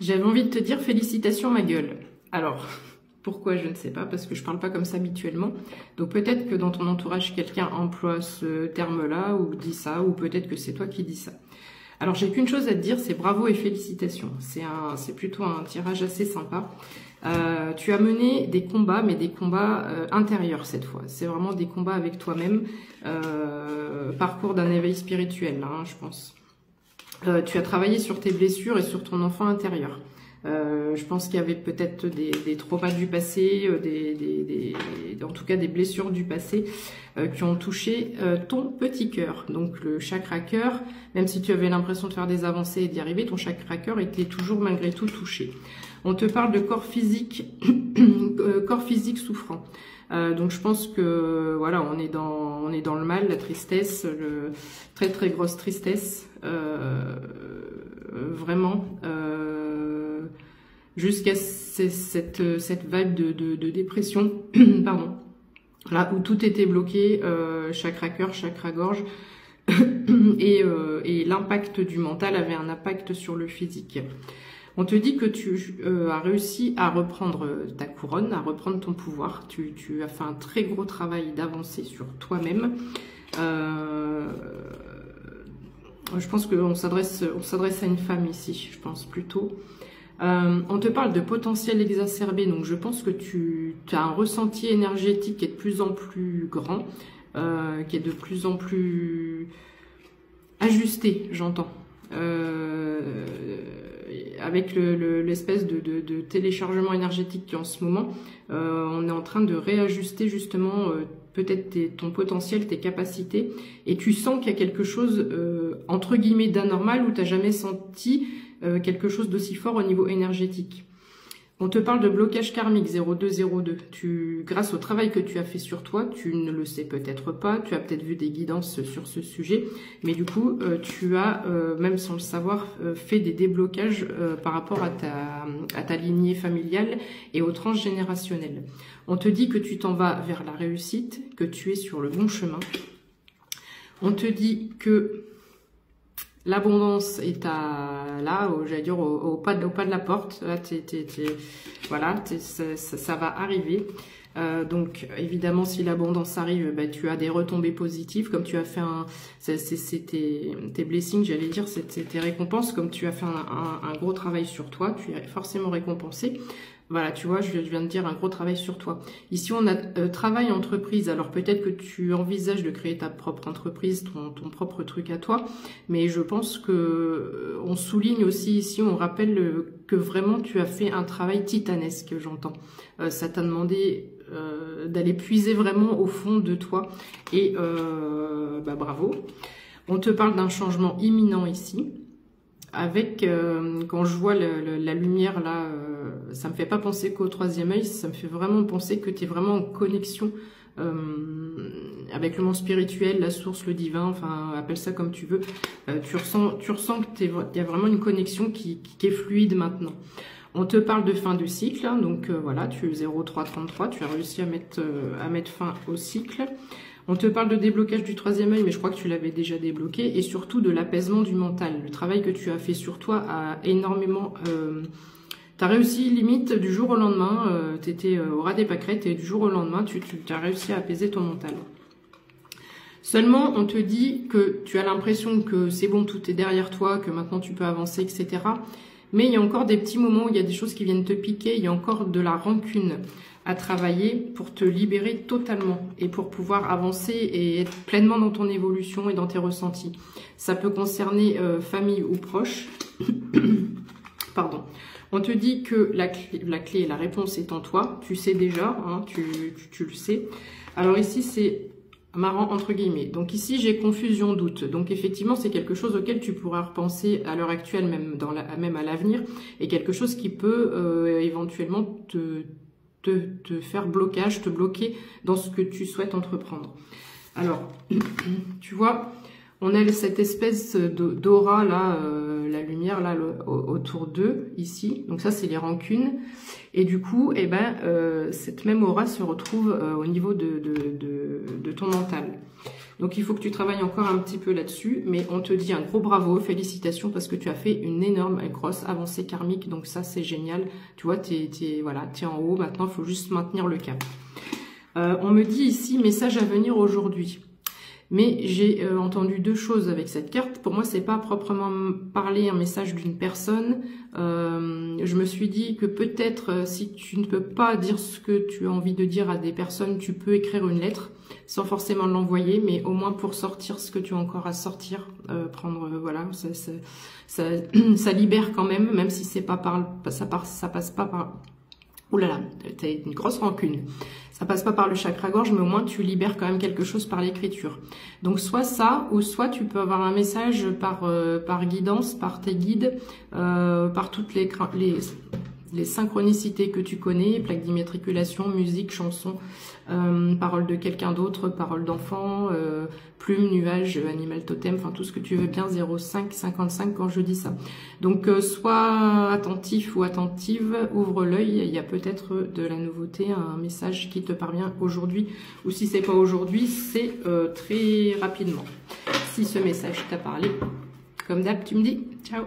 J'avais envie de te dire félicitations ma gueule. Alors, pourquoi je ne sais pas, parce que je parle pas comme ça habituellement. Donc peut-être que dans ton entourage, quelqu'un emploie ce terme-là ou dit ça, ou peut-être que c'est toi qui dis ça. Alors j'ai qu'une chose à te dire, c'est bravo et félicitations. C'est plutôt un tirage assez sympa. Tu as mené des combats, mais des combats intérieurs cette fois. C'est vraiment des combats avec toi-même. Parcours d'un éveil spirituel, là, hein, je pense. Tu as travaillé sur tes blessures et sur ton enfant intérieur. Je pense qu'il y avait peut-être des traumas du passé, en tout cas des blessures du passé qui ont touché ton petit cœur. Donc le chakra cœur, même si tu avais l'impression de faire des avancées et d'y arriver, ton chakra cœur était toujours malgré tout touché. On te parle de corps physique, corps physique souffrant. Donc je pense que voilà, on est dans le mal, la tristesse, très très grosse tristesse, vraiment, jusqu'à cette vibe de dépression, pardon, là où tout était bloqué, chakra cœur, chakra gorge, et l'impact du mental avait un impact sur le physique. On te dit que tu as réussi à reprendre ta couronne, à reprendre ton pouvoir. Tu as fait un très gros travail d'avancée sur toi-même. Je pense qu'on s'adresse à une femme ici, je pense plutôt. On te parle de potentiel exacerbé, donc je pense que tu as un ressenti énergétique qui est de plus en plus grand, qui est de plus en plus ajusté, j'entends. Avec l'espèce de téléchargement énergétique qui est en ce moment, on est en train de réajuster justement peut-être ton potentiel, tes capacités, et tu sens qu'il y a quelque chose entre guillemets d'anormal où tu n'as jamais senti quelque chose d'aussi fort au niveau énergétique. On te parle de blocage karmique 0202. Grâce au travail que tu as fait sur toi, tu ne le sais peut-être pas, tu as peut-être vu des guidances sur ce sujet, mais du coup, tu as, même sans le savoir, fait des déblocages par rapport à ta lignée familiale et au transgénérationnel. On te dit que tu t'en vas vers la réussite, que tu es sur le bon chemin. On te dit que l'abondance est j'allais dire, au pas de la porte. Là, voilà, ça va arriver. Donc, évidemment, si l'abondance arrive, bah, tu as des retombées positives, comme tu as fait c'est tes blessings, j'allais dire, c'est tes récompenses, comme tu as fait un gros travail sur toi, tu es forcément récompensé. Voilà, tu vois, je viens de dire un gros travail sur toi. Ici, on a travail entreprise. Alors, peut-être que tu envisages de créer ta propre entreprise, ton propre truc à toi. Mais je pense que on souligne aussi ici, on rappelle que vraiment, tu as fait un travail titanesque, j'entends. Ça t'a demandé d'aller puiser vraiment au fond de toi. Et bah, bravo. On te parle d'un changement imminent ici. Avec, quand je vois la lumière là, ça me fait pas penser qu'au troisième œil, ça me fait vraiment penser que tu es vraiment en connexion avec le monde spirituel, la source, le divin, enfin appelle ça comme tu veux. Tu ressens que il y a vraiment une connexion qui est fluide maintenant. On te parle de fin de cycle, hein, donc voilà, tu es 0333, tu as réussi à mettre fin au cycle. On te parle de déblocage du troisième œil, mais je crois que tu l'avais déjà débloqué, et surtout de l'apaisement du mental. Le travail que tu as fait sur toi a énormément... tu as réussi limite du jour au lendemain, tu étais au ras des pâquerettes, et du jour au lendemain, tu as réussi à apaiser ton mental. Seulement, on te dit que tu as l'impression que c'est bon, tout est derrière toi, que maintenant tu peux avancer, etc. Mais il y a encore des petits moments où il y a des choses qui viennent te piquer, il y a encore de la rancune à travailler pour te libérer totalement et pour pouvoir avancer et être pleinement dans ton évolution et dans tes ressentis. Ça peut concerner famille ou proche. Pardon. On te dit que la clé et la réponse est en toi. Tu sais déjà, hein, tu le sais. Alors ici, c'est marrant entre guillemets. Donc ici, j'ai confusion, doute. Donc effectivement, c'est quelque chose auquel tu pourras repenser à l'heure actuelle, même à l'avenir, et quelque chose qui peut éventuellement te faire blocage, te bloquer dans ce que tu souhaites entreprendre. Alors, tu vois, on a cette espèce d'aura là, la lumière là autour d'eux, ici. Donc ça, c'est les rancunes. Et du coup, eh ben, cette même aura se retrouve au niveau de ton mental. Donc il faut que tu travailles encore un petit peu là-dessus, mais on te dit un gros bravo, félicitations, parce que tu as fait une énorme, grosse avancée karmique. Donc ça, c'est génial. Tu vois, voilà, t'es en haut. Maintenant, il faut juste maintenir le cap. On me dit ici, message à venir aujourd'hui. Mais j'ai entendu deux choses avec cette carte. Pour moi, c'est pas proprement parler un message d'une personne. Je me suis dit que peut-être, si tu ne peux pas dire ce que tu as envie de dire à des personnes, tu peux écrire une lettre sans forcément l'envoyer, mais au moins pour sortir ce que tu as encore à sortir, voilà, ça libère quand même si c'est pas ça passe pas par. Ouh là là, t'as une grosse rancune. Ça passe pas par le chakra-gorge, mais au moins tu libères quand même quelque chose par l'écriture. Donc soit ça, ou soit tu peux avoir un message par guidance, par tes guides, par toutes les synchronicités que tu connais, plaque d'immatriculation, musique, chanson, parole de quelqu'un d'autre, parole d'enfant, plume, nuage, animal totem, enfin tout ce que tu veux bien, 0555 quand je dis ça. Donc sois attentif ou attentive, ouvre l'œil, il y a peut-être de la nouveauté, un message qui te parvient aujourd'hui, ou si c'est pas aujourd'hui, c'est très rapidement. Si ce message t'a parlé, comme d'hab, tu me dis ciao.